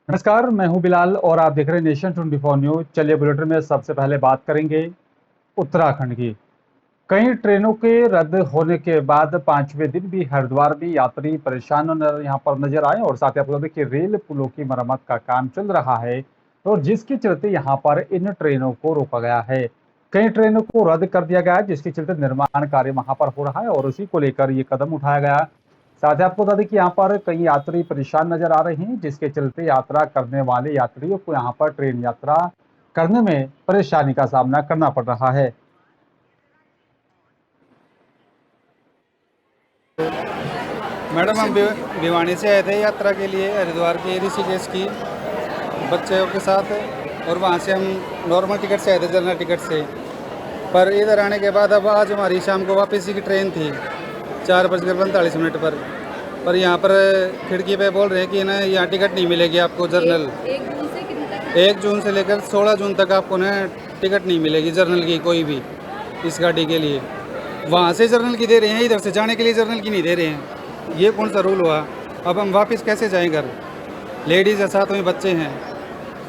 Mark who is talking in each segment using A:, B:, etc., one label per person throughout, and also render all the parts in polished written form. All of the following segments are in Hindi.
A: नमस्कार, मैं हूं बिलाल और आप देख रहे हैं नेशन 24 न्यूज। चलिए बुलेटिन में सबसे पहले बात करेंगे उत्तराखंड की। कई ट्रेनों के रद्द होने के बाद पांचवें दिन भी हरिद्वार में यात्री परेशान यहाँ पर नजर आए और साथ ही आपको देखिए रेल पुलों की मरम्मत का काम चल रहा है और जिसके चलते यहाँ पर इन ट्रेनों को रोका गया है। कई ट्रेनों को रद्द कर दिया गया है जिसके चलते निर्माण कार्य वहां पर हो रहा है और उसी को लेकर ये कदम उठाया गया। साथ ही आपको बता दें कि यहाँ पर कई यात्री परेशान नजर आ रहे हैं जिसके चलते यात्रा करने वाले यात्रियों को यहाँ पर ट्रेन यात्रा करने में परेशानी का सामना करना पड़ रहा है।
B: मैडम हम भिवानी से आए थे यात्रा के लिए हरिद्वार के ऋषिकेश की बच्चों के साथ। और वहाँ से हम नॉर्मल टिकट से आए थे, जनरल टिकट से। पर इधर आने के बाद अब आज हमारी शाम को वापसी की ट्रेन थी 4:45 पर यहाँ पर खिड़की पे बोल रहे हैं कि ना यहाँ टिकट नहीं मिलेगी आपको जनरल। 1 जून से लेकर 16 जून तक आपको ना टिकट नहीं मिलेगी जनरल की कोई भी इस गाड़ी के लिए। वहाँ से जर्नल की दे रहे हैं, इधर से जाने के लिए जर्नल की नहीं दे रहे हैं। ये कौन सा रूल हुआ? अब हम वापस कैसे जाएं घर? लेडीज़ है, साथ में बच्चे हैं।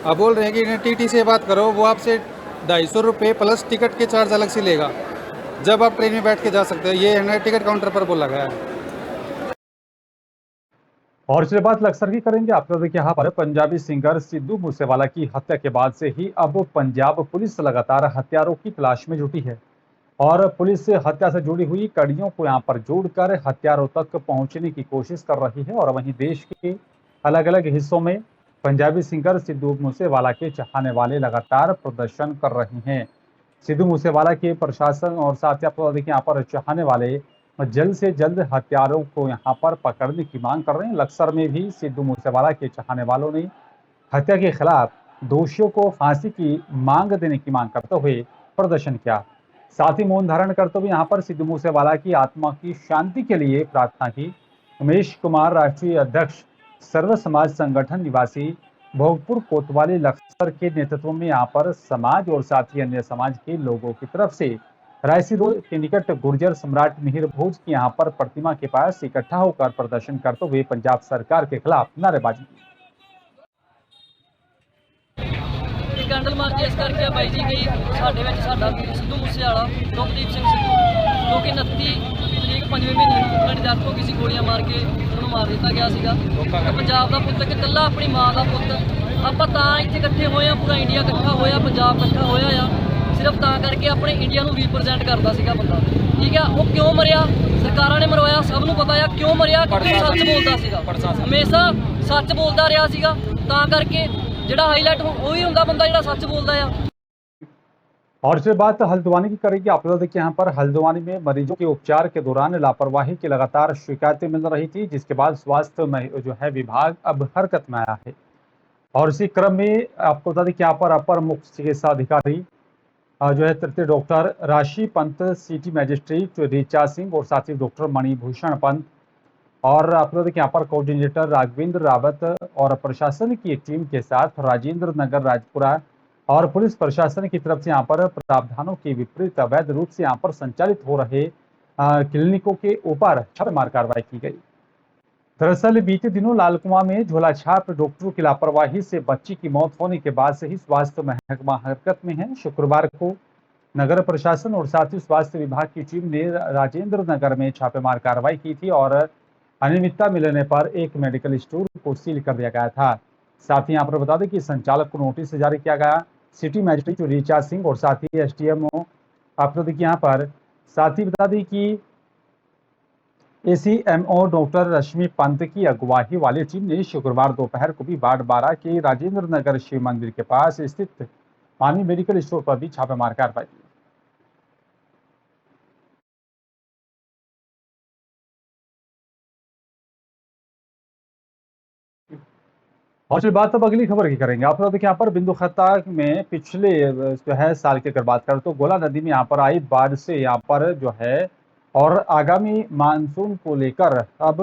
B: अब बोल रहे हैं कि टीटी से बात करो, वो आपसे 250 रुपये प्लस टिकट के चार्ज अलग से लेगा जब आप ट्रेन में बैठ के जा सकते हो। ये है टिकट काउंटर पर बोला गया है।
A: और इसलिए बात लक्सर की करेंगे। आपको देखिए यहाँ पर पंजाबी सिंगर सिद्धू मूसेवाला की हत्या के बाद से ही अब पंजाब पुलिस लगातार हत्यारों की तलाश में जुटी है और पुलिस से हत्या से जुड़ी हुई कड़ियों को यहाँ पर जोड़कर हत्यारों तक पहुंचने की कोशिश कर रही है। और वहीं देश के अलग अलग हिस्सों में पंजाबी सिंगर सिद्धू मूसेवाला के चाहने वाले लगातार प्रदर्शन कर रहे हैं। सिद्धू मूसेवाला के प्रशासन और साथ ही आपको देखिए यहाँ पर चाहने वाले जल्द से जल्द हत्यारों को यहाँ पर पकड़ने की मांग कर रहे हैं। लक्सर में भी सिद्धू मूसेवाला के चाहने वालों ने हत्या के खिलाफ दोषियों को फांसी की मांग देने की मांग करते हुए प्रदर्शन किया। साथ ही मौन धारण करते हुए यहाँ पर सिद्धू मूसेवाला की आत्मा की शांति के लिए प्रार्थना की। उमेश कुमार राष्ट्रीय अध्यक्ष सर्व समाज संगठन निवासी भोगपुर कोतवाली लक्सर के नेतृत्व में यहाँ पर समाज और साथ ही अन्य समाज के लोगों की तरफ से रायसी रोड के निकट गुर्जर सम्राट मिहिर भोज की यहाँ पर प्रतिमा के पास इकट्ठा होकर प्रदर्शन करते हुए पंजाब सरकार के खिलाफ नारेबाजी की।
C: कैंडल मार्च इस करके बाई जी गई ਸਾਡੇ ਵਿੱਚ ਸਾਡਾ ਵੀਰ ਸਿੱਧੂ ਮੂਸੇਵਾਲਾ ਲੋਕਦੀਪ ਸਿੰਘ ਸਿੱਧੂ ਜੋ ਕਿ 29 ਤਰੀਕ 5ਵੇਂ ਮਹੀਨੇ ਨੂੰ ਉਹਨਾਂ ਦੀ ਡੈਥ ਹੋ ਗਈ ਸੀ। ਗੋਲੀਆਂ ਮਾਰ ਕੇ ਉਹਨੂੰ ਮਾਰ ਦਿੱਤਾ ਗਿਆ ਸੀਗਾ। ਪੰਜਾਬ ਦਾ ਪੁੱਤ ਇਕੱਲਾ ਆਪਣੀ ਮਾਂ ਦਾ ਪੁੱਤ ਆਪਾਂ ਤਾਂ ਇੱਥੇ ਇਕੱਠੇ ਹੋਏ ਆ, ਪੂਰਾ ਇੰਡੀਆ ਇਕੱਠਾ ਹੋਇਆ, ਪੰਜਾਬ ਇਕੱਠਾ ਹੋਇਆ ਆ ਸਿਰਫ ਤਾਂ ਕਰਕੇ ਆਪਣੇ ਇੰਡੀਆ ਨੂੰ ਰਿਪਰੈਜ਼ੈਂਟ ਕਰਦਾ ਸੀਗਾ ਬੰਦਾ। ਠੀਕ ਆ, ਉਹ ਕਿਉਂ ਮਰਿਆ? ਸਰਕਾਰਾਂ ਨੇ ਮਰਵਾਇਆ, ਸਭ ਨੂੰ ਪਤਾ ਆ ਕਿਉਂ ਮਰਿਆ। ਕਿਉਂਕਿ ਸੱਚ ਬੋਲਦਾ ਸੀਗਾ, ਹਮੇਸ਼ਾ ਸੱਚ ਬੋਲਦਾ ਰਿਹਾ ਸੀਗਾ। ਤਾਂ ਕਰਕੇ ਜਿਹੜਾ ਹਾਈਲਾਈਟ वही ਹੁੰਦਾ ਬੰਦਾ ਜਿਹੜਾ ਸੱਚ ਬੋਲਦਾ ਆ।
A: और इसके बात हल्द्वानी की करेंगे। आप लोग देखिए यहाँ पर हल्द्वानी में मरीजों के उपचार के दौरान लापरवाही की लगातार शिकायतें मिल रही थी जिसके बाद स्वास्थ्य में जो है विभाग अब हरकत में आया है। और इसी क्रम में आपको बता दें कि यहाँ पर अपर मुख्य चिकित्सा अधिकारी जो है तृतीय डॉक्टर राशि पंत, सिटी मजिस्ट्रेट ऋचा सिंह और साथ ही डॉक्टर मणिभूषण पंत और आप लोग देखिए यहाँ पर कोऑर्डिनेटर राघवेंद्र रावत और प्रशासन की एक टीम के साथ राजेंद्र नगर राजपुरा और पुलिस प्रशासन की तरफ से यहाँ पर प्रावधानों के विपरीत अवैध रूप से यहाँ पर संचालित हो रहे क्लिनिकों के ऊपर छापेमार कार्रवाई की गई। दरअसल बीते दिनों लालकुआं में झोलाछाप डॉक्टरों की लापरवाही से बच्ची की मौत होने के बाद से ही स्वास्थ्य महकमा हरकत में है। शुक्रवार को नगर प्रशासन और साथ ही स्वास्थ्य विभाग की टीम ने राजेंद्र नगर में छापेमार कार्रवाई की थी और अनियमितता मिलने पर एक मेडिकल स्टोर को सील कर दिया गया था। साथ ही यहाँ पर बता दें कि संचालक को नोटिस जारी किया गया। सिटी मजिस्ट्रेट ऋचा सिंह और साथ ही एसडीएमओ आप लोग यहाँ पर साथ ही बता दें कि एसीएमओ डॉक्टर रश्मि पंत की अगुवाई वाली टीम ने शुक्रवार दोपहर को भी वार्ड 12 के राजेंद्र नगर शिव मंदिर के पास स्थित मानवी मेडिकल स्टोर पर भी छापेमार कार्रवाई की। और फिर बात अब अगली खबर की करेंगे। आप लोग देखिए यहाँ पर बिंदु खत्ता में पिछले जो है साल की अगर बात करें तो गोला नदी में यहाँ पर आई बाढ़ से यहाँ पर जो है और आगामी मानसून को लेकर अब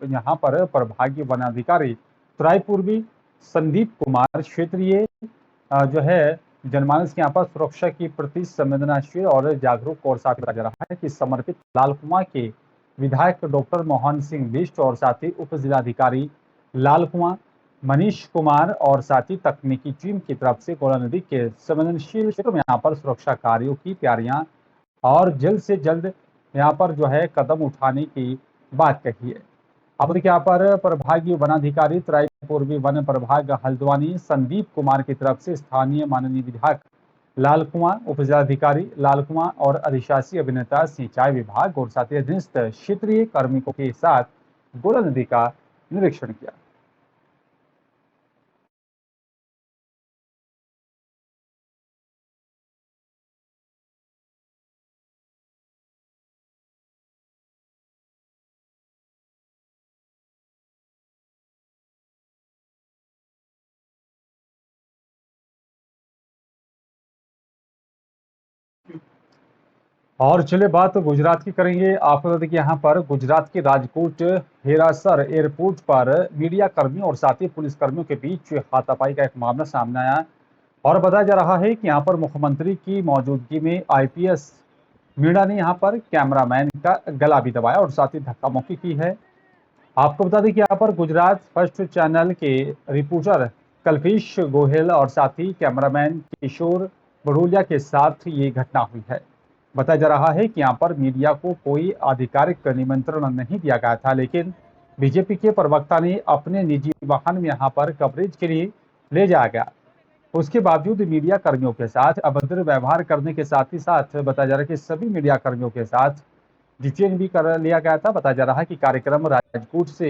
A: यहाँ पर प्रभागीय वनाधिकारी रायपूर्वी संदीप कुमार क्षेत्रीय जो है जनमानस के यहाँ पर सुरक्षा के प्रति संवेदनशील और जागरूक और साथ बताया जा रहा है कि समर्पित लालकुआं के विधायक डॉक्टर मोहन सिंह बिष्ट और साथ ही उप जिलाधिकारी लालकुआं मनीष कुमार और साथी तकनीकी टीम की तरफ से कोयला नदी के संवेदनशील क्षेत्र में यहाँ पर सुरक्षा कार्यों की तैयारियां और जल्द से जल्द यहाँ पर जो है कदम उठाने की बात कही है। अब देखिए यहाँ पर प्रभागीय वनाधिकारी तराई पूर्वी वन प्रभाग हल्द्वानी संदीप कुमार की तरफ से स्थानीय माननीय विधायक लाल कुमार, उपजिलाधिकारी लाल कुमार और अधिशासी अभिनेता सिंचाई विभाग और साथ ही अधीनस्थ क्षेत्रीय कार्मिकों के साथ गोला नदी का निरीक्षण किया। और चलिए बात गुजरात की करेंगे। आपको बता दें कि यहाँ पर गुजरात के राजकोट हेरासर एयरपोर्ट पर मीडिया कर्मियों और साथी पुलिस कर्मियों के बीच हाथापाई का एक मामला सामने आया और बताया जा रहा है कि यहाँ पर मुख्यमंत्री की मौजूदगी में आईपीएस मीणा ने यहाँ पर कैमरामैन का गला भी दबाया और साथ ही धक्का मुक्की की है। आपको बता दें कि यहाँ पर गुजरात फर्स्ट चैनल के रिपोर्टर कल्पेश गोहेल और साथी कैमरामैन किशोर बड़ोलिया के साथ ये घटना हुई है। बताया जा रहा है कि यहाँ पर मीडिया को कोई आधिकारिक निमंत्रण नहीं दिया गया था, लेकिन बीजेपी के प्रवक्ता ने अपने निजी वाहन में यहाँ पर कवरेज के लिए ले जाया गया। उसके बावजूद मीडिया कर्मियों के साथ अभद्र व्यवहार करने के साथ ही साथ बताया जा रहा है कि सभी मीडिया कर्मियों के साथ डिटेन भी कर लिया गया था। बताया जा रहा है कि कार्यक्रम राजकोट से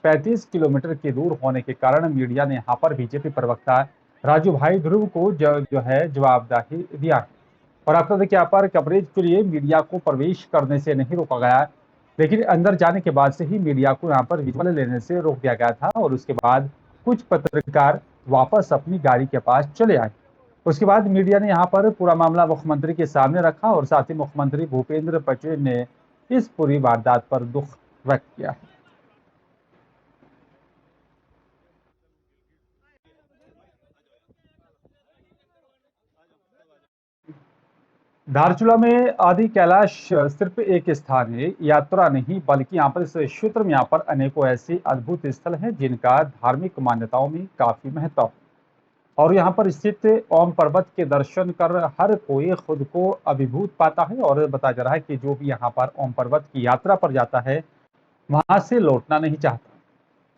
A: 35 किलोमीटर की दूर होने के कारण मीडिया ने यहाँ पर बीजेपी प्रवक्ता राजू भाई ध्रुव को जो है जवाबदेही दिया है। और आपको देखिए यहाँ पर कवरेज के लिए मीडिया को प्रवेश करने से नहीं रोका गया, लेकिन अंदर जाने के बाद से ही मीडिया को यहाँ पर विजुअल लेने से रोक दिया गया था और उसके बाद कुछ पत्रकार वापस अपनी गाड़ी के पास चले आए। उसके बाद मीडिया ने यहाँ पर पूरा मामला मुख्यमंत्री के सामने रखा और साथ ही मुख्यमंत्री भूपेंद्र पटेल ने इस पूरी वारदात पर दुख व्यक्त किया है। धारचूला में आदि कैलाश सिर्फ एक स्थान है, यात्रा नहीं, बल्कि यहाँ पर इस क्षेत्र में यहाँ पर अनेकों ऐसे अद्भुत स्थल हैं जिनका धार्मिक मान्यताओं में काफी महत्व है। और यहाँ पर स्थित ओम पर्वत के दर्शन कर हर कोई खुद को अभिभूत पाता है और बताया जा रहा है कि जो भी यहाँ पर ओम पर्वत की यात्रा पर जाता है वहां से लौटना नहीं चाहता।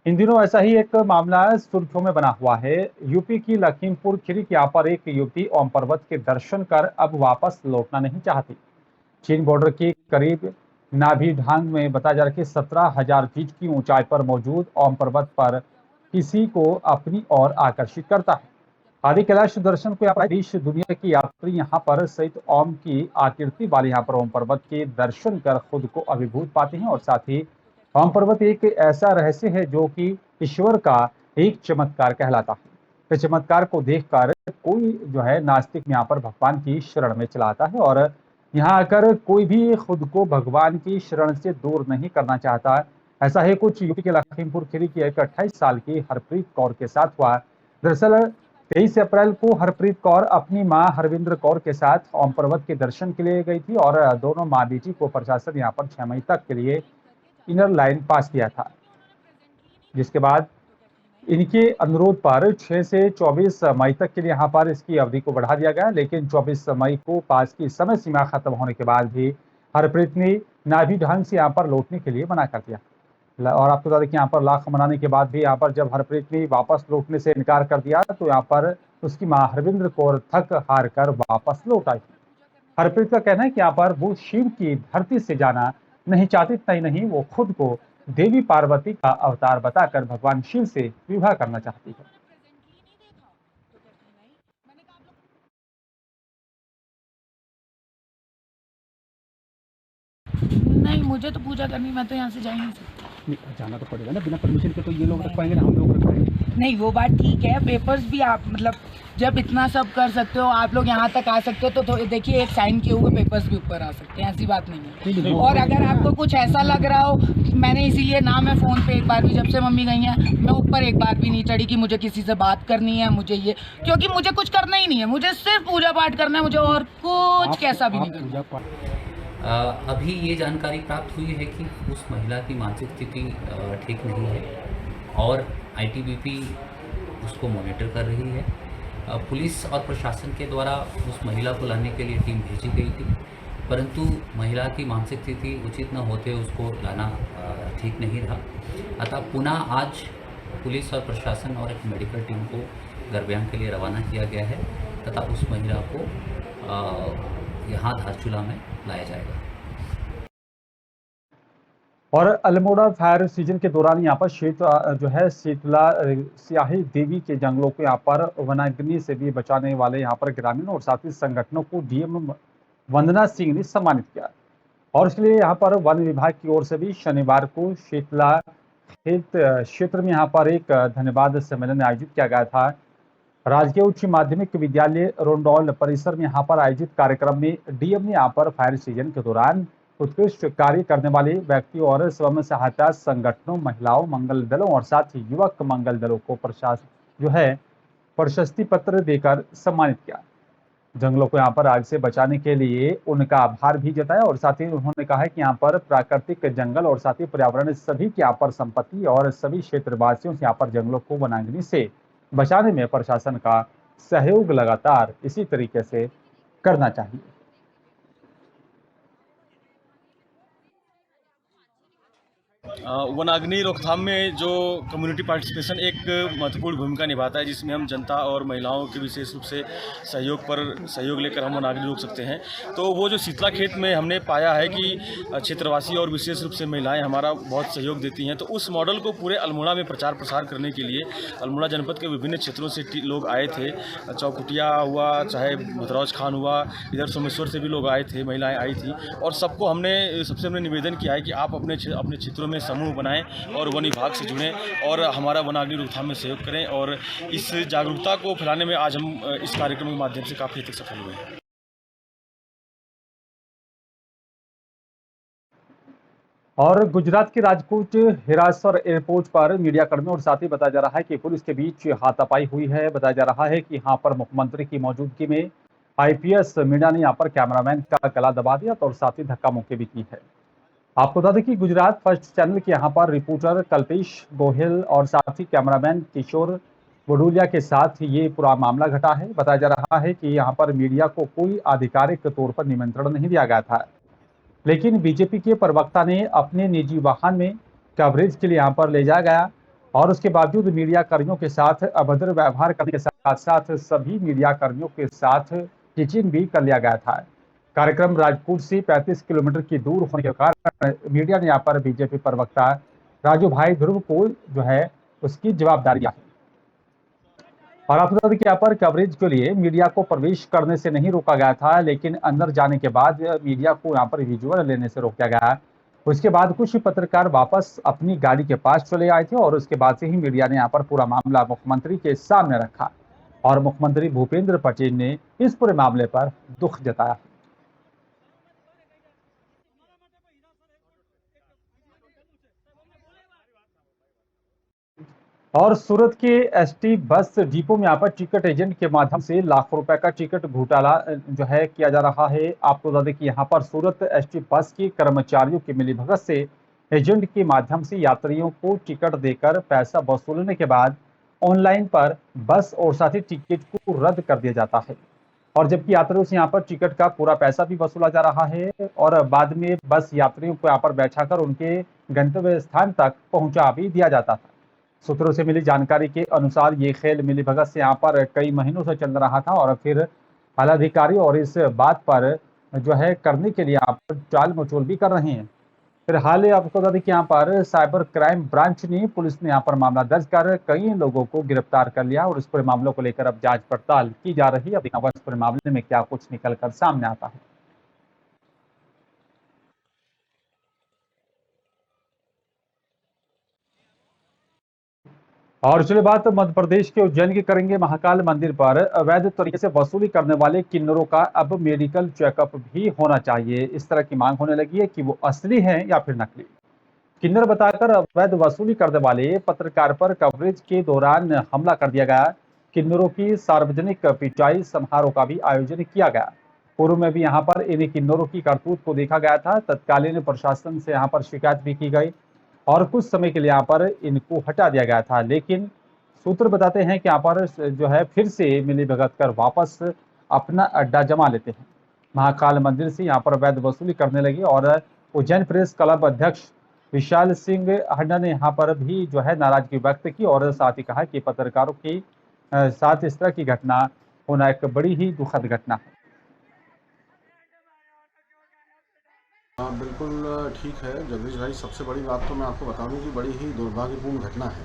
A: इन दिनों ऐसा ही एक मामला सुर्खियों में बना हुआ है। यूपी की लखीमपुर खीरी की यहाँ पर एक युवती ओम पर्वत के दर्शन कर अब वापस लौटना नहीं चाहती। चीन बॉर्डर के करीब नाभी ढांग में बताया जा रहा है कि 17,000 फीट की ऊंचाई पर मौजूद ओम पर्वत पर किसी को अपनी ओर आकर्षित करता है। आदि कैलाश दर्शन को यहाँ देश दुनिया की यात्री यहाँ पर सहित ओम की आकृति वाले यहाँ पर ओम पर्वत के दर्शन कर खुद को अभिभूत पाते हैं और साथ ही ओम पर्वत एक ऐसा रहस्य है जो कि ईश्वर का एक चमत्कार कहलाता है। इस चमत्कार को देखकर कोई जो है नास्तिक यहाँ पर भगवान की शरण में चला आता है और यहाँ आकर कोई भी खुद को भगवान की शरण से दूर नहीं करना चाहता। ऐसा है कुछ यूपी के लखीमपुर खीरी की एक 28 साल की हरप्रीत कौर के साथ हुआ। दरअसल 23 अप्रैल को हरप्रीत कौर अपनी मां हरविंद्र कौर के साथ ओम पर्वत के दर्शन के लिए गई थी और दोनों मां बेटी को प्रशासन यहाँ पर 6 मई तक के लिए इनर लाइन पास किया था, जिसके बाद इनके अनुरोध पर 6 से 24 मई तक के लिए यहाँ पर इसकी अवधि को बढ़ा दिया गया, लेकिन 24 मई को पास की समय सीमा खत्म होने के बाद भी हरप्रीत ने नाभी ढंग से यहाँ पर लौटने के लिए मना कर दिया। और आपको बता दें कि यहाँ पर लाख मनाने के बाद भी यहाँ पर जब हरप्रीत ने वापस लौटने से इनकार कर दिया तो यहाँ पर उसकी मां हरविंद्र कौर थक हार कर वापस लौट आई। हरप्रीत का कहना है कि यहाँ पर वो शिव की धरती से जाना नहीं चाहती, इतना ही नहीं वो खुद को देवी पार्वती का अवतार बताकर भगवान शिव से विवाह करना चाहती है।
D: नहीं, मुझे तो पूजा करनी, मैं तो यहाँ से जा ही नहीं सकती।
E: जाना तो पड़ेगा ना, बिना परमिशन के तो ये लोग रख पाएंगे ना, हम लोग रख पाएंगे
D: नहीं, वो बात ठीक है। पेपर्स भी आप मतलब जब इतना सब कर सकते हो, आप लोग यहाँ तक आ सकते हो तो देखिए एक साइन किए हुए पेपर्स भी ऊपर आ सकते हैं, ऐसी बात नहीं है। और अगर आपको कुछ ऐसा लग रहा हो, मैंने इसीलिए ना मैं फ़ोन पे एक बार भी, जब से मम्मी गई हैं, मैं ऊपर एक बार भी नहीं चढ़ी कि मुझे किसी से बात करनी है, मुझे ये, क्योंकि मुझे कुछ करना ही नहीं है, मुझे सिर्फ पूजा पाठ करना है, मुझे और कुछ कैसा भी नहीं करना।
F: अभी ये जानकारी प्राप्त हुई है कि उस महिला की मानसिक स्थिति ठीक नहीं है और आईटीबीपी उसको मॉनिटर कर रही है। पुलिस और प्रशासन के द्वारा उस महिला को लाने के लिए टीम भेजी गई थी, परंतु महिला की मानसिक स्थिति उचित न होते उसको लाना ठीक नहीं रहा। अतः पुनः आज पुलिस और प्रशासन और एक मेडिकल टीम को गर्भयान के लिए रवाना किया गया है तथा उस महिला को यहाँ धारचूला में लाया जाएगा।
A: और अल्मोड़ा फायर सीजन के दौरान यहाँ पर शीतला स्याही देवी के जंगलों को यहाँ पर वनाग्नि से भी बचाने वाले यहाँ पर ग्रामीण और साथी संगठनों को डीएम वंदना सिंह ने सम्मानित किया। और इसलिए यहाँ पर वन विभाग की ओर से भी शनिवार को शीतला खेत क्षेत्र में यहाँ पर एक धन्यवाद सम्मेलन आयोजित किया गया था। राजकीय उच्च माध्यमिक विद्यालय रोंडौल परिसर में यहाँ पर आयोजित कार्यक्रम में डीएम ने यहाँ पर फायर सीजन के दौरान उत्कृष्ट कार्य करने वाले व्यक्तियों और स्वयं सहायता संगठनों, महिलाओं, मंगल दलों और साथ ही युवक मंगल दलों को प्रशस्ति पत्र देकर सम्मानित किया। जंगलों को यहाँ पर आग से बचाने के लिए उनका आभार भी जताया और साथ ही उन्होंने कहा कि यहाँ पर प्राकृतिक जंगल और साथ ही पर्यावरण सभी की यहाँ पर संपत्ति और सभी क्षेत्रवासियों से यहाँ पर जंगलों को वनाग्नि से बचाने में प्रशासन का सहयोग लगातार इसी तरीके से करना चाहिए।
G: वनाग्नि रोकथाम में जो कम्युनिटी पार्टिसिपेशन एक महत्वपूर्ण भूमिका निभाता है, जिसमें हम जनता और महिलाओं के विशेष रूप से सहयोग लेकर हम वनाग्नि रोक सकते हैं। तो वो जो शीतला खेत में हमने पाया है कि क्षेत्रवासी और विशेष रूप से महिलाएं हमारा बहुत सहयोग देती हैं, तो उस मॉडल को पूरे अल्मोड़ा में प्रचार प्रसार करने के लिए अल्मोड़ा जनपद के विभिन्न क्षेत्रों से लोग आए थे। चौकुटिया हुआ, चाहे भद्रौज खान हुआ, इधर सोमेश्वर से भी लोग आए थे, महिलाएँ आई थी। और सबको हमने निवेदन किया है कि आप अपने क्षेत्रों में समूह बनाएं और वन विभाग से जुड़ें और हमारा वनाग्नि रोकथाम में सहयोग करें। और इस जागरूकता को फैलाने में आज हम इस कार्यक्रम के माध्यम से काफ़ी हद तक सफल हुए हैं।
A: और गुजरात के राजकोट हिरासर एयरपोर्ट पर मीडिया कर्मियों और साथ ही बताया जा रहा है कि पुलिस के बीच हाथापाई हुई है। बताया जा रहा है कि यहाँ पर मुख्यमंत्री की मौजूदगी में आईपीएस मीडिया ने यहाँ पर कैमरामैन का गला दबा दिया और साथ ही धक्का मुक्की भी की है। आपको बता दें कि गुजरात फर्स्ट चैनल के यहाँ पर रिपोर्टर कल्पेश गोहिल और साथ ही कैमरामैन किशोर बडूलिया के साथ ये पूरा मामला घटा है। बताया जा रहा है कि यहाँ पर मीडिया को कोई आधिकारिक तौर पर निमंत्रण नहीं दिया गया था, लेकिन बीजेपी के प्रवक्ता ने अपने निजी वाहन में कवरेज के लिए यहाँ पर ले जाया गया और उसके बावजूद मीडिया कर्मियों के साथ अभद्र व्यवहार करने के साथ साथ सभी मीडिया कर्मियों के साथ टीचिंग भी कर लिया गया था। कार्यक्रम राजकोट से 35 किलोमीटर की दूर होने के कारण मीडिया ने यहाँ पर बीजेपी प्रवक्ता राजू भाई ध्रुव को उसकी जवाबदारी है। और आपको बता दें कि यहाँ पर कवरेज के लिए मीडिया को प्रवेश करने से नहीं रोका गया था, लेकिन अंदर जाने के बाद मीडिया को यहाँ पर विजुअल लेने से रोका गया। उसके बाद कुछ पत्रकार वापस अपनी गाड़ी के पास चले आए थे और उसके बाद से ही मीडिया ने यहाँ पर पूरा मामला मुख्यमंत्री के सामने रखा और मुख्यमंत्री भूपेंद्र पटेल ने इस पूरे मामले पर दुख जताया। और सूरत के एसटी बस डिपो में यहाँ पर टिकट एजेंट के माध्यम से लाखों रुपए का टिकट घोटाला किया जा रहा है। आपको बता दें कि यहाँ पर सूरत एसटी बस के कर्मचारियों की मिलीभगत से एजेंट के माध्यम से यात्रियों को टिकट देकर पैसा वसूलने के बाद ऑनलाइन पर बस और साथ ही टिकट को रद्द कर दिया जाता है और जबकि यात्रियों से यहाँ पर टिकट का पूरा पैसा भी वसूला जा रहा है और बाद में बस यात्रियों को यहाँ पर बैठाकर उनके गंतव्य स्थान तक पहुंचा भी दिया जाता था। सूत्रों से मिली जानकारी के अनुसार ये खेल मिलीभगत से यहाँ पर कई महीनों से चल रहा था और फिर आलाधिकारी और इस बात पर करने के लिए यहाँ पर चाल मचोल भी कर रहे हैं। फिर हाल ही आपको बता दें कि यहाँ पर साइबर क्राइम ब्रांच ने पुलिस ने यहाँ पर मामला दर्ज कर कई लोगों को गिरफ्तार कर लिया और इस पूरे मामलों को लेकर अब जांच पड़ताल की जा रही है। अब इस पूरे मामले में क्या कुछ निकल कर सामने आता है। और चलिए बात मध्य प्रदेश के उज्जैन की करेंगे। महाकाल मंदिर पर अवैध तरीके से वसूली करने वाले किन्नरों का अब मेडिकल चेकअप भी होना चाहिए। इस तरह की मांग होने लगी है कि वो असली हैं या फिर नकली। किन्नर बताकर अवैध वसूली करने वाले पत्रकार पर कवरेज के दौरान हमला कर दिया गया। किन्नरों की सार्वजनिक पिटाई समारोह का भी आयोजन किया गया। पूर्व में भी यहाँ पर इन किन्नरों की करतूत को देखा गया था। तत्कालीन प्रशासन से यहाँ पर शिकायत भी की गई और कुछ समय के लिए यहाँ पर इनको हटा दिया गया था, लेकिन सूत्र बताते हैं कि यहाँ पर जो है फिर से मिलीभगत कर वापस अपना अड्डा जमा लेते हैं। महाकाल मंदिर से यहाँ पर वैध वसूली करने लगे और उज्जैन प्रेस क्लब अध्यक्ष विशाल सिंह हड्डा ने यहाँ पर भी जो है नाराजगी व्यक्त की और साथ ही कहा कि पत्रकारों के साथ इस तरह की घटना होना एक बड़ी ही दुखद घटना है।
H: हाँ बिल्कुल ठीक है जगदीश भाई। सबसे बड़ी बात तो मैं आपको बता दूं कि बड़ी ही दुर्भाग्यपूर्ण घटना है।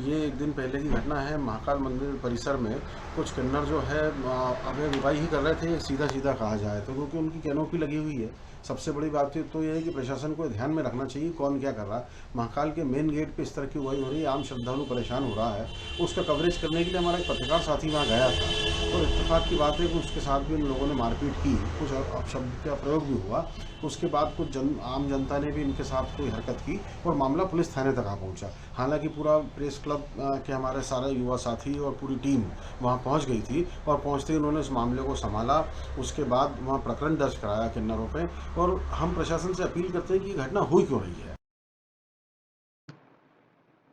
H: ये एक दिन पहले की घटना है। महाकाल मंदिर परिसर में कुछ किन्नर जो है अवैध विवाह ही कर रहे थे, सीधा सीधा कहा जाए तो, क्योंकि उनकी कैनोपी लगी हुई है। सबसे बड़ी बात तो ये है कि प्रशासन को ध्यान में रखना चाहिए कौन क्या कर रहा है। महाकाल के मेन गेट पे इस तरह की उगाई हो रही है, आम श्रद्धालु परेशान हो रहा है। उसका कवरेज करने के लिए हमारा एक पत्रकार साथी वहाँ गया था, तो इत्तेफाक की बात है कि उसके साथ भी उन लोगों ने मारपीट की, कुछ अपशब्द का प्रयोग भी हुआ। उसके बाद कुछ आम जनता ने भी इनके साथ कोई हरकत की और मामला पुलिस थाने तक आ पहुंचा। हालांकि पूरा प्रेस क्लब के हमारे सारे युवा साथी और पूरी टीम वहां पहुंच गई थी और पहुंचते ही उन्होंने इस मामले को संभाला। उसके बाद वहां प्रकरण दर्ज कराया किन्नरों पे। और हम प्रशासन से अपील करते हैं कि घटना हुई क्यों रही है।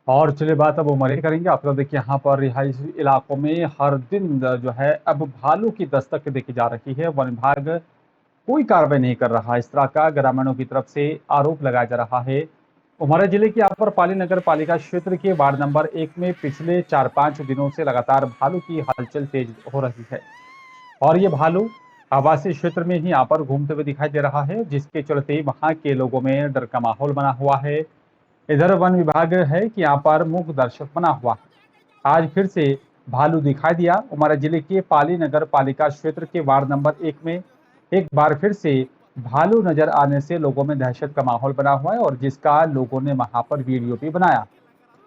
A: और चलिए बात अब उमरिया करेंगे। आप लोग देखिए यहाँ पर रिहायशी इलाकों में हर दिन जो है अब भालू की दस्तक देखी जा रही है। वन विभाग कोई कार्रवाई नहीं कर रहा, इस तरह का ग्रामीणों की तरफ से आरोप लगाया जा रहा है। उमरिया जिले के यहाँ पर पाली नगर पालिका क्षेत्र के वार्ड नंबर 1 में पिछले 4-5 दिनों से लगातार भालू की हलचल तेज हो रही है और ये भालू आवासीय क्षेत्र में ही यहाँ पर घूमते हुए दिखाई दे रहा है, जिसके चलते वहां के लोगों में डर का माहौल बना हुआ है। इधर वन विभाग है कि यहाँ पर मूक दर्शक बना हुआ है। आज फिर से भालू दिखाई दिया। उमरिया जिले के पाली नगर पालिका क्षेत्र के वार्ड नंबर 1 में एक बार फिर से भालू नजर आने से लोगों में दहशत का माहौल बना हुआ है और जिसका लोगों ने वहां पर वीडियो भी बनाया।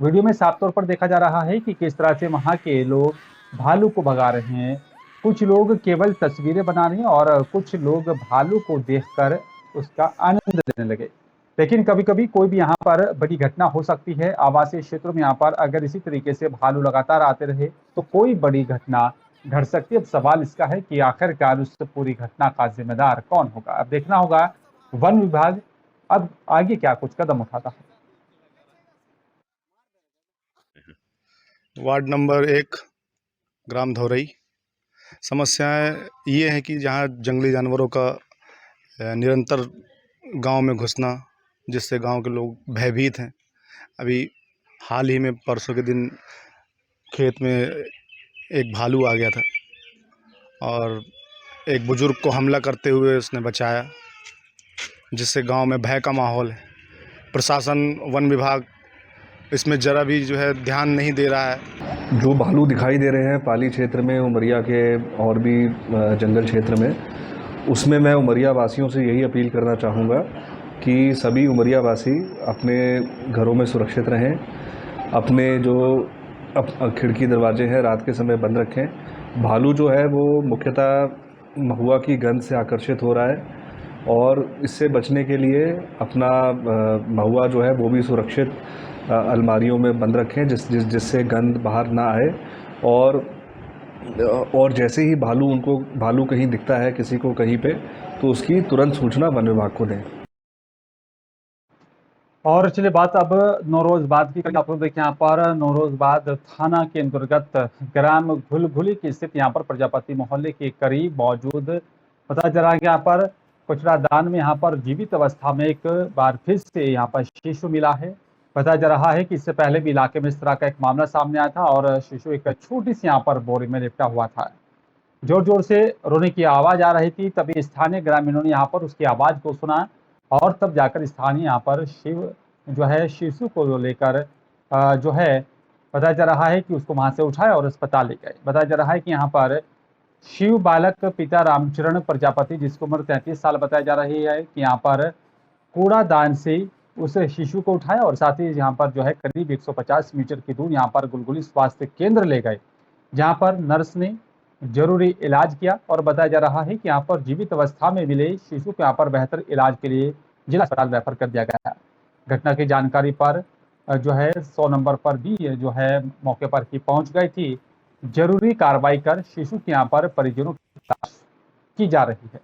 A: वीडियो में साफ तौर पर देखा जा रहा है कि किस तरह से वहां के लोग भालू को भगा रहे हैं। कुछ लोग केवल तस्वीरें बना रहे हैं और कुछ लोग भालू को देखकर उसका आनंद लेने लगे। लेकिन कभी कभी कोई भी यहाँ पर बड़ी घटना हो सकती है। आवासीय क्षेत्रों में यहाँ पर अगर इसी तरीके से भालू लगातार आते रहे तो कोई बड़ी घटना घट सकती है। अब सवाल इसका है कि आखिरकार उस पूरी घटना का जिम्मेदार कौन होगा। अब देखना होगा वन विभाग अब आगे क्या कुछ कदम उठाता है।
I: वार्ड नंबर 1 ग्राम धौरई। समस्याएं ये है कि जहाँ जंगली जानवरों का निरंतर गांव में घुसना, जिससे गांव के लोग भयभीत हैं। अभी हाल ही में परसों के दिन खेत में एक भालू आ गया था और एक बुजुर्ग को हमला करते हुए उसने बचाया, जिससे गांव में भय का माहौल है। प्रशासन, वन विभाग इसमें जरा भी जो है ध्यान नहीं दे रहा है।
J: जो भालू दिखाई दे रहे हैं पाली क्षेत्र में, उमरिया के और भी जंगल क्षेत्र में, उसमें मैं उमरिया वासियों से यही अपील करना चाहूँगा कि सभी उमरिया वासी अपने घरों में सुरक्षित रहें। अपने जो खिड़की दरवाजे हैं रात के समय बंद रखें। भालू जो है वो मुख्यतः महुआ की गंध से आकर्षित हो रहा है और इससे बचने के लिए अपना महुआ जो है वो भी सुरक्षित अलमारियों में बंद रखें जिससे गंध बाहर ना आए। और जैसे ही भालू कहीं दिखता है किसी को कहीं पे, तो उसकी तुरंत सूचना वन विभाग को दें।
A: और चलिए बात अब नौरोजबाद की करें। आप लोग देखिए यहाँ पर नौरोजबाद थाना के अंतर्गत ग्राम घुलघुली की स्थित यहाँ पर प्रजापति मोहल्ले के करीब मौजूद पता चला कि यहाँ पर कचरादान में यहाँ पर जीवित अवस्था में एक बार फिर से यहाँ पर शिशु मिला है। बताया जा रहा है कि इससे पहले भी इलाके में इस तरह का एक मामला सामने आया था और शिशु एक छोटी सी यहाँ पर बोरी में लिपटा हुआ था। जोर जोर से रोने की आवाज आ रही थी। तभी स्थानीय ग्रामीणों ने यहाँ पर उसकी आवाज को सुना और तब जाकर स्थानीय यहाँ पर शिशु को लेकर जो है बताया जा रहा है कि उसको वहां से उठाया और अस्पताल ले गए। बताया जा रहा है कि यहाँ पर शिव बालक पिता रामचरण प्रजापति, जिसकी उम्र 33 साल बताया जा रही है, कि यहाँ पर कूड़ादान से उस शिशु को उठाया और साथ ही यहाँ पर जो है करीब 150 मीटर की दूर यहाँ पर गुलगुली स्वास्थ्य केंद्र ले गए, जहाँ पर नर्स ने जरूरी इलाज किया और बताया जा रहा है कि यहाँ पर जीवित अवस्था में मिले शिशु को यहाँ पर बेहतर इलाज के लिए जिला अस्पताल रेफर कर दिया गया है। घटना की जानकारी पर जो है 100 नंबर पर भी जो है मौके पर ही पहुंच गई थी। जरूरी कार्रवाई कर शिशु के यहाँ पर परिजनों की तलाश की जा रही है।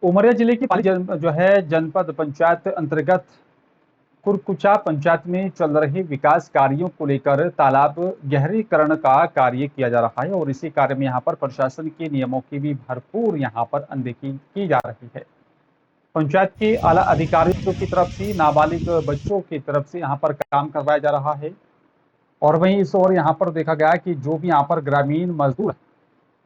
A: उमरिया जिले की जो है जनपद पंचायत अंतर्गत कुरकुचा पंचायत में चल रहे विकास कार्यों को लेकर तालाब गहरीकरण का कार्य किया जा रहा है और इसी कार्य में यहाँ पर प्रशासन के नियमों की भी भरपूर यहाँ पर अनदेखी की जा रही है। पंचायत के आला अधिकारियों की तरफ से नाबालिग बच्चों की तरफ से यहाँ पर काम करवाया जा रहा है और वहीं इस ओर यहाँ पर देखा गया कि जो भी यहाँ पर ग्रामीण मजदूर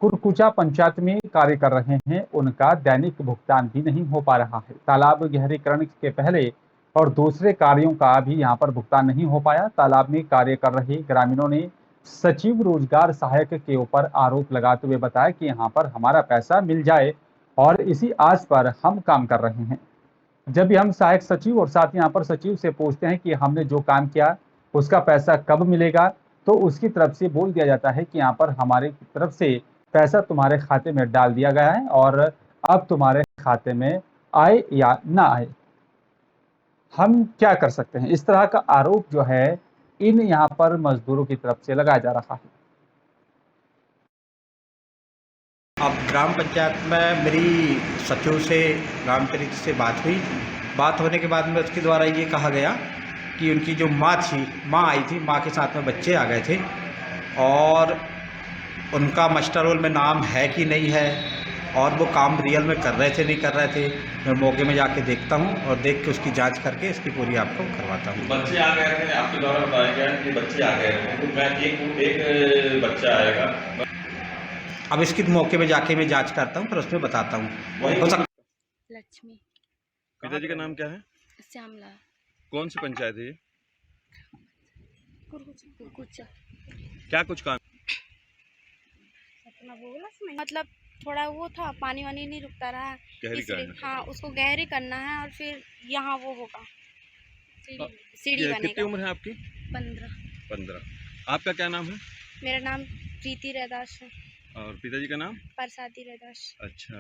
A: कुरकुचा पंचायत में कार्य कर रहे हैं उनका दैनिक भुगतान भी नहीं हो पा रहा है। तालाब गहरीकरण के पहले और दूसरे कार्यों का भी यहाँ पर भुगतान नहीं हो पाया। तालाब में कार्य कर रहे ग्रामीणों ने सचिव रोजगार सहायक के ऊपर आरोप लगाते हुए बताया कि यहाँ पर हमारा पैसा मिल जाए और इसी आस पर हम काम कर रहे हैं। जब भी हम सहायक सचिव और साथ ही यहाँ पर सचिव से पूछते हैं कि हमने जो काम किया उसका पैसा कब मिलेगा, तो उसकी तरफ से बोल दिया जाता है कि यहाँ पर हमारे तरफ से पैसा तुम्हारे खाते में डाल दिया गया है और अब तुम्हारे खाते में आए या ना आए हम क्या कर सकते हैं। इस तरह का आरोप जो है इन यहाँ पर मजदूरों की तरफ से लगाया जा रहा है।
K: अब ग्राम पंचायत में मेरी सचिव से ग्राम चरित्र से बात होने के बाद में उसके द्वारा ये कहा गया कि उनकी जो माँ आई थी, माँ के साथ में बच्चे आ गए थे और उनका मास्टर रोल में नाम है कि नहीं है और वो काम रियल में कर रहे थे नहीं कर रहे थे। मैं मौके में जाके देखता हूँ और देख के उसकी जांच करके इसकी पूरी आपको करवाता हूँ।
L: बच्चे आ गए थे, आपके द्वारा बताया गया कि बच्चे आ गए थे, तो मैं एक बच्चा आएगा।
K: अब इसकी मौके में जाके मैं जांच करता हूँ फिर उसमें बताता हूँ।
M: लक्ष्मी।
L: पिताजी का नाम क्या है?
M: श्यामलाल।
L: कौन सी पंचायत है ये?
M: कुरकुचा।
L: क्या कुछ काम?
M: मतलब थोड़ा वो था, पानी वानी नहीं रुकता रहा, इसलिए हाँ उसको गहरी करना है और फिर यहाँ वो होगा सीढ़ी बनेगा।
L: कितनी उम्र है आपकी? 15। आपका क्या नाम है?
M: मेरा नाम प्रीति रैदास है।
L: और पिताजी का नाम?
M: प्रसादी रैदास।
L: अच्छा,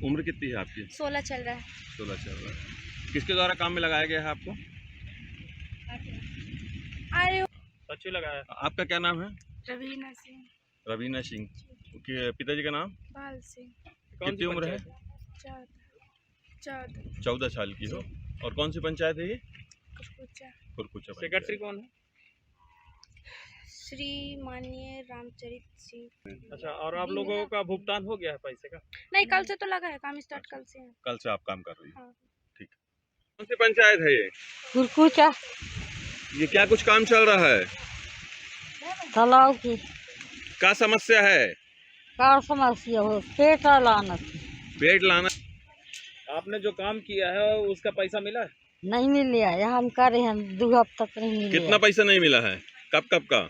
L: उम्र कितनी है आपकी?
M: 16 चल रहा है।
L: 16 चल रहा है। किसके द्वारा काम में लगाया गया है आपको?
M: अरे
L: सचिव लगाया। आपका क्या नाम है?
M: रवीना सिंह।
L: रवीना सिंह। पिताजी का नाम?
M: बाल सिंह।
L: कितनी उम्र है?
M: 14
L: साल की हो। और कौन सी पंचायत है ये?
M: कुरकुचा।
L: सेक्रेटरी कौन है?
M: श्री माननीय रामचरित सिंह।
L: अच्छा, और आप लोगों का भुगतान हो गया है पैसे का?
M: नहीं, कल से तो लगा है, काम स्टार्ट कल से है।
L: कल से आप काम कर रही हैं?
M: हाँ।
L: ठीक। कौन सी पंचायत है ये?
N: कुरकुचा।
L: ये क्या कुछ काम चल रहा है?
N: तालाब की
L: क्या समस्या है?
N: क्या समस्या हो? पेट लाना।
L: आपने जो काम किया है उसका पैसा मिला है?
N: नहीं मिला है, हम कर रहे हैं 2 हफ्ता तक नहीं मिला।
L: कितना पैसा नहीं मिला है? कब का?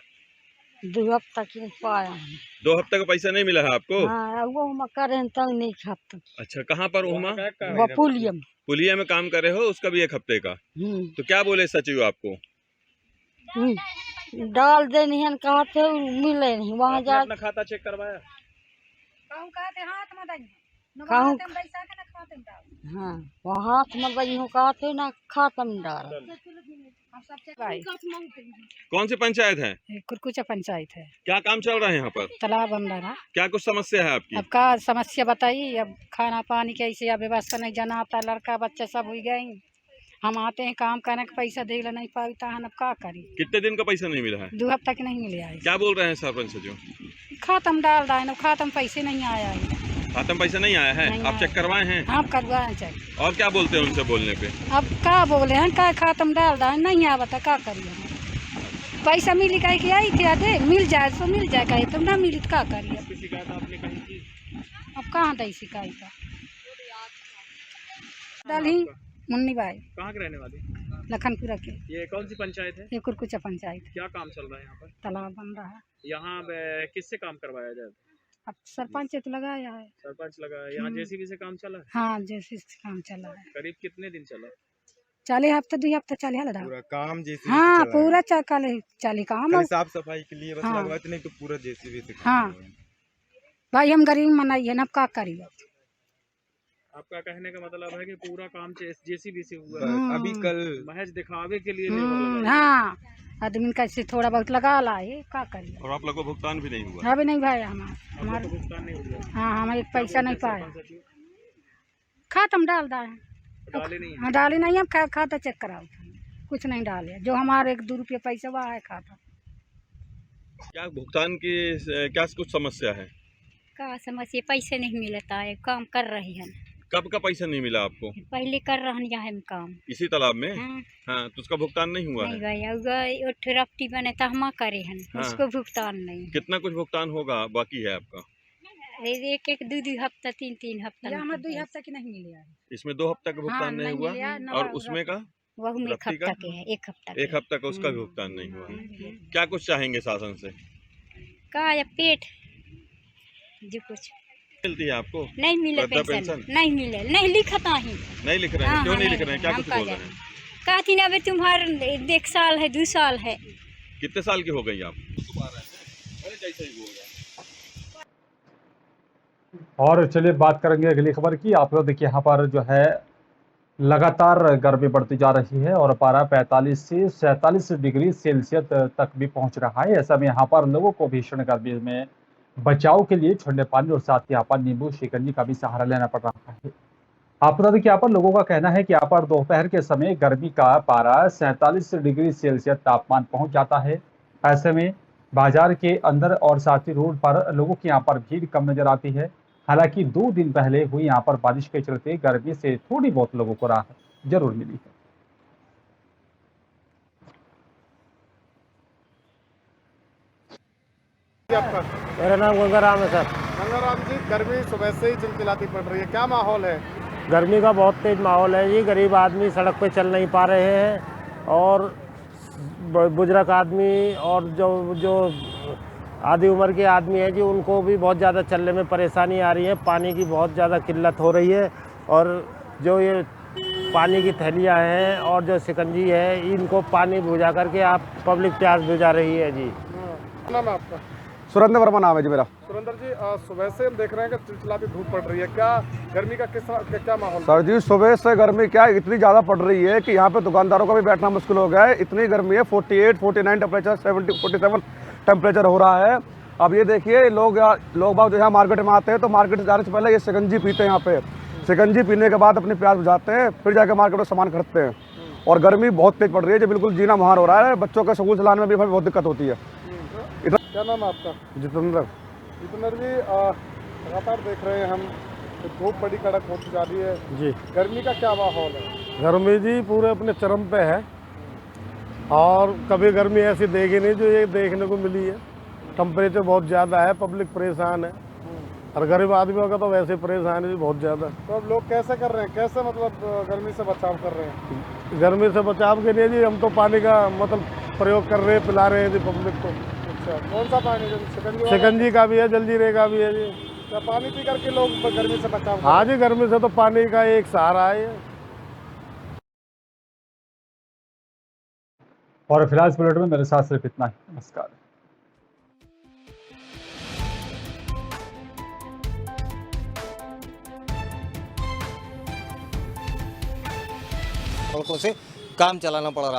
N: 2 हफ्ता की पाया है।
L: 2 हफ्ते का पैसा नहीं मिला है आपको?
N: हाँ, वो हम कर रहे हैं तब नहीं खाता।
L: अच्छा, कहाँ पर हुआ?
N: पुलिया
L: में काम कर रहे हो, उसका भी 1 हफ्ते का। तो क्या बोले सचिव आपको?
N: डाल दे नहीं कहा थे, मिले नहीं। वहाँ जा
L: अपना खाता चेक करवाया?
N: हाँ, वहाँ हाथ में बजी हो कहा थे ना, खाता में डाल।
L: कौन सी पंचायत है?
O: कुरकुचा पंचायत है।
L: क्या काम चल रहा है यहाँ पर?
O: तालाब बन रहा है।
L: क्या कुछ समस्या है आपकी?
O: अब का समस्या बताइए। अब खाना पानी कैसे अब व्यवस्था नहीं, जाना आता, लड़का बच्चे सब हो गए। हम आते हैं काम करने का, पैसा दे नहीं पाता है, अब क्या करी।
L: कितने दिन का पैसा नहीं मिला है?
O: 2 हफ्ता की नहीं मिला है।
L: क्या बोल रहे हैं सरपंच जो?
O: खातम डाल रहा है, खातम पैसे नहीं आया है।
L: खातम पैसा नहीं आया है? आप चेक करवाए हैं?
O: हाँ, करवाए चेक।
L: और क्या बोलते हैं उनसे बोलने पे?
O: अब क्या बोले हैं, क्या खातम डाल रहा है, नहीं आता, क्या करिए। पैसा मिली कहीं की आई थी, दे मिल जाए तो मिल जाए, कहीं तो ना मिली तो क्या करिए। अब कहाँ दी शिकायत? डाली मुन्नी भाई।
L: कहाँ के रहने वाली?
O: लखनपुरा के।
L: ये कौन सी पंचायत है?
O: ये कुरकुचा पंचायत।
L: क्या काम चल रहा है यहाँ पर?
O: तालाब बन रहा है।
L: यहाँ किससे काम करवाया जाए?
O: अब सरपंच तो लगाया है।
L: सरपंच लगाया। यहाँ जेसीबी से काम चला है?
O: हाँ, जेसीबी से काम चला है।
L: करीब कितने दिन चला?
O: 40 हफ्ते 2 हफ्ते चले लड़ा
P: पूरा काम जेसीबी।
O: हाँ, पूरा चाली काम।
P: साफ सफाई के लिए बस लगवाते, नहीं तो पूरा जेसीबी से।
O: हाँ भाई, हम गरीब मनाइए ना, क्या करिए।
L: आपका कहने का मतलब है कि पूरा काम जेसीबी से हुआ है?
P: अभी कल
L: महज दिखावे के लिए।
O: हाँ, आदमी कैसे थोड़ा बहुत लगा लाए, क्या करिए।
L: और आप लोग को भुगतान भी नहीं हुआ?
O: अभी नहीं भाई, हमारा
L: भुगतान नहीं हुआ।
O: हाँ, हम एक पैसा नहीं पाया। खाता हम डाल है
E: डाले नहीं
O: हाँ डाले नहीं, हम खाता चेक कराओ, कुछ नहीं डाले, जो हमारे 1-2 रुपये पैसा वहाँ है खाता।
L: क्या भुगतान की क्या कुछ समस्या है?
Q: का समस्या, पैसे नहीं मिलता है, काम कर रही है।
L: कब का पैसा नहीं मिला आपको?
Q: पहले कर रहे हैं हम काम
L: इसी तालाब में।
Q: हाँ,
L: हाँ, तो उसका भुगतान नहीं हुआ
Q: नहीं
L: है?
Q: भैया रफ्ती बने तो हम करे हैं,
L: हाँ।
Q: उसको भुगतान नहीं।
L: कितना कुछ भुगतान होगा बाकी है आपका?
Q: 1-2 हफ्ता 3-3 हफ्ता
O: हमें 2 हफ्ता की नहीं मिले,
L: इसमें 2 हफ्ता का भुगतान नहीं हुआ, और उसमें का
Q: वह में 1
L: रफ्ती
Q: हफ्ता
L: का?
Q: के है, 1 हफ्ता
L: 1 हफ्ता का उसका भी भुगतान नहीं हुआ है। क्या कुछ चाहेंगे शासन से?
Q: का या पेट जो कुछ
L: मिलती है आपको?
Q: नहीं मिले, पेंशन नहीं मिले, नहीं लिखता ही
L: नहीं लिख रहे हैं? क्यों नहीं लिख रहे हैं? क्या कुछ बोल रहे हैं?
Q: कहती ना अभी तुम्हारे 1 साल है 2 साल है।
L: कितने साल की हो गई आप?
A: और चलिए बात करेंगे अगली खबर की। आप लोग देखिए यहाँ पर जो है लगातार गर्मी बढ़ती जा रही है और पारा 45 से 47 डिग्री सेल्सियस तक भी पहुंच रहा है। ऐसा में यहाँ पर लोगों को भीषण गर्मी में बचाव के लिए ठंडे पानी और साथ ही यहाँ पर नींबू शिकंजी का भी सहारा लेना पड़ रहा है। आप बता दें कि यहाँ पर लोगों का कहना है कि यहाँ पर दोपहर के समय गर्मी का पारा 47 डिग्री सेल्सियस तापमान पहुंच जाता है। ऐसे में बाजार के अंदर और साथ ही रोड पर लोगों की यहाँ पर भीड़ कम नजर आती है। हालांकि 2 दिन पहले हुई यहाँ पर बारिश के चलते गर्मी से थोड़ी बहुत लोगों को राहत जरूर मिली है।
E: आपका?
R: मेरा नाम गंगाराम है सर।
E: गंगाराम जी, गर्मी सुबह से ही चिलचिलाती पड़ रही है, क्या माहौल है?
R: गर्मी का बहुत तेज माहौल है जी। गरीब आदमी सड़क पे चल नहीं पा रहे हैं और बुजुर्ग आदमी और जो आधी उम्र के आदमी हैं जी, उनको भी बहुत ज़्यादा चलने में परेशानी आ रही है। पानी की बहुत ज़्यादा किल्लत हो रही है और जो ये पानी की थैलियाँ हैं और जो शिकंजी है, इनको पानी बुझा करके आप पब्लिक प्यास बुझा रही है जी।
E: नाम है आपका?
I: सुरेंद्र वर्मा नाम है जी मेरा।
E: सुरेंद्र जी, सुबह से हम देख रहे हैं कि चिलचिलाती धूप पड़ रही है, क्या गर्मी का क्या माहौल?
I: सर जी, सुबह से गर्मी क्या इतनी ज़्यादा पड़ रही है कि यहाँ पे दुकानदारों का भी बैठना मुश्किल हो गया है। इतनी गर्मी है, 48, 49 टेम्परेचर, 70, 47 टेम्परेचर हो रहा है। अब ये देखिए, लोग बाग जो है मार्केट में आते हैं तो मार्केट जाने से पहले ये शिकंजी पीते हैं। यहाँ पे शिकंजी पीने के बाद अपनी प्यास बुझाते हैं, फिर जाकर मार्केट में सामान खरीदते हैं। और गर्मी बहुत तेज पड़ रही है, जो बिल्कुल जीना मुहाल हो रहा है। बच्चों के स्कूल चलाने में भी बहुत दिक्कत होती है।
E: क्या नाम है आपका?
I: जितेंद्र।
E: जितेंद्र जी, लगातार देख रहे हैं हम धूप बड़ी कड़क होती जा रही है
R: जी।
E: गर्मी का क्या माहौल है?
R: गर्मी जी पूरे अपने चरम पे है और कभी गर्मी ऐसी देखी नहीं जो ये देखने को मिली है। टेम्परेचर बहुत ज़्यादा है, पब्लिक परेशान है और गरीब आदमियों का तो वैसे परेशान है बहुत ज़्यादा।
E: तो अब लोग कैसे कर रहे हैं, कैसे मतलब गर्मी से बचाव कर रहे हैं?
R: गर्मी से बचाव के लिए जी हम तो पानी का मतलब प्रयोग कर रहे हैं, पिला रहे हैं जी पब्लिक को।
E: अच्छा, कौन सा पानी?
R: शिकंजी का भी है, जलजीरे का भी है जी।
E: क्या पानी पी करके लोग गर्मी से बचाव?
R: हाँ जी, गर्मी से तो पानी का एक सहारा है।
A: और फिलहाल इस बुलेटिन में मेरे साथ सिर्फ इतना ही। नमस्कार।
S: से काम चलाना पड़ रहा है।